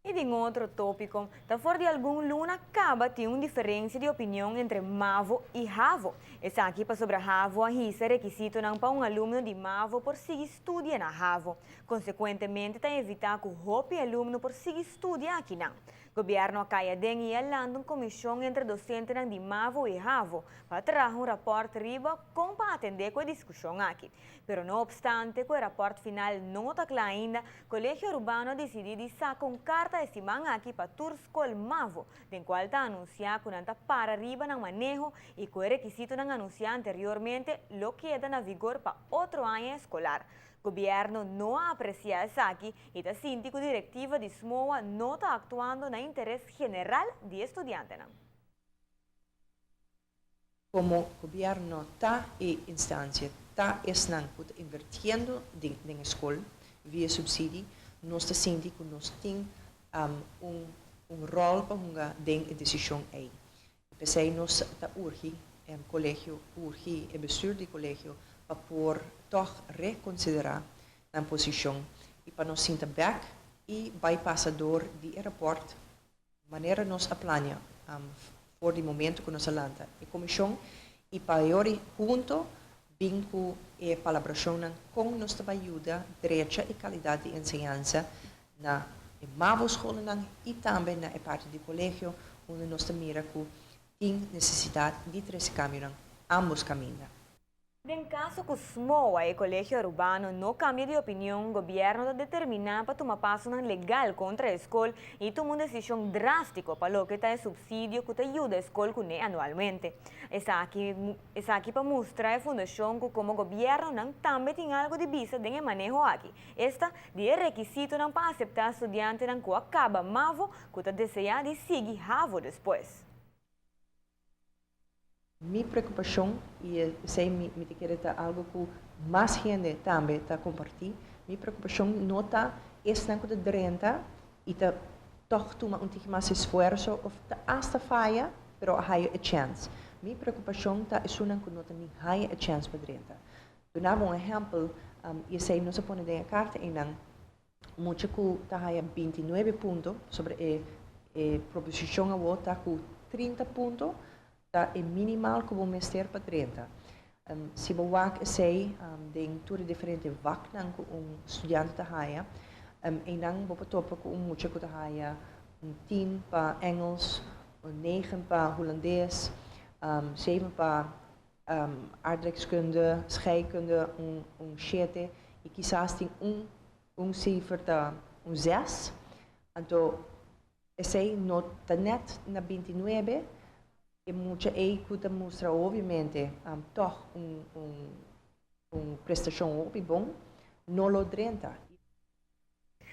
E em outro tópico, da fora de algum luna acaba tem uma diferença de opinião entre MAVO e RAVO. Essa aqui para sobre a RAVO, a é requisito não para um aluno de MAVO por seguir estudia na RAVO. Consequentemente, está evitar que o hopi aluno por seguir estudia aqui não. O governo acaba de lançar uma comissão entre docentes de MAVO e RAVO para trazer um raporte riba com para atender com a discussão aqui. Pero não obstante, com o raporte final não está claro ainda, o Colégio Urbano decidiu de sacar uma carta estimada aqui para tour escola MAVO, em qual está anunciado que não está para riba no manejo e que o requisito não anunciado anteriormente lo queda na vigor para outro ano escolar. O governo não aprecia isso aqui e está síndico diretiva de SMOA não está atuando no interesse geral de estudiantes. Como governo está em instância, está invirtiendo na escola via subsídio, nós está síndico, nós temos rol para uma decisão aí. Pensei nós está urge, colégio urge, o bestuur do colégio para por toch reconsiderar a posição e para nós sentar back e bypassador de aeroporto, maneira nós a planear por o momento que nós lança a comissão e para junto vinco e colaboração com nossa ajuda direita e qualidade de ensinança na MAVO escola e também na parte do colégio onde nós mira que tem necessidade de três caminhos, ambos caminhos. Em caso que o SMOA e o Colégio Urbano não cambiem de opinião, o governo está determinado para tomar passo legal contra a escola e tomar uma decisão drástica para o que está subsídio que ajuda a escola anualmente. Essa aqui para mostrar a fundação que como o governo também tem algo de vista em manejo aqui. Esta de requisito para aceitar estudantes que acaba MAVO que está desejando de seguir RAVO depois. Minha preocupação, e sei que quer algo que mais gente também está compartilhando, minha preocupação não está tanto de 30 e está toch toma mais esforço, ou hasta falha, pero há a chance. Minha preocupação está é uma que não tem a chance para 30. Donava exemplo, e sei não se põe a carta e não, muito que está 29 pontos sobre a proposição a votar com 30 pontos. É minimal que vamos ter para 30. Se você sei, tem tudo diferente vak nang estudante da haya, e nang vou topa com muito que da haya 10 para Engels, 9 para holandês, 7 para aardrijkskunde, scheikunde, 7 e quizás tem cijfer da 6. Então, sei não tá net na 29. E muita que mostra, obviamente, toch prestação bom, não lo 30.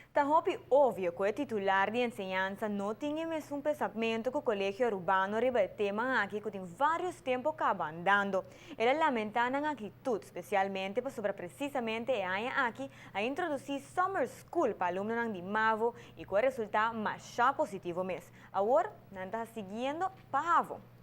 Está óbvio que o titular de ensinança não tinha mesmo pensamento que o Colégio Urbano riba o tema aqui que tem vários tempos andando. Ele lamenta a atitude, especialmente sobre precisamente a aqui a introduzir Summer School para alunos de MAVO e com o resultado mais positivo mesmo. Agora, não está seguindo para RAVO.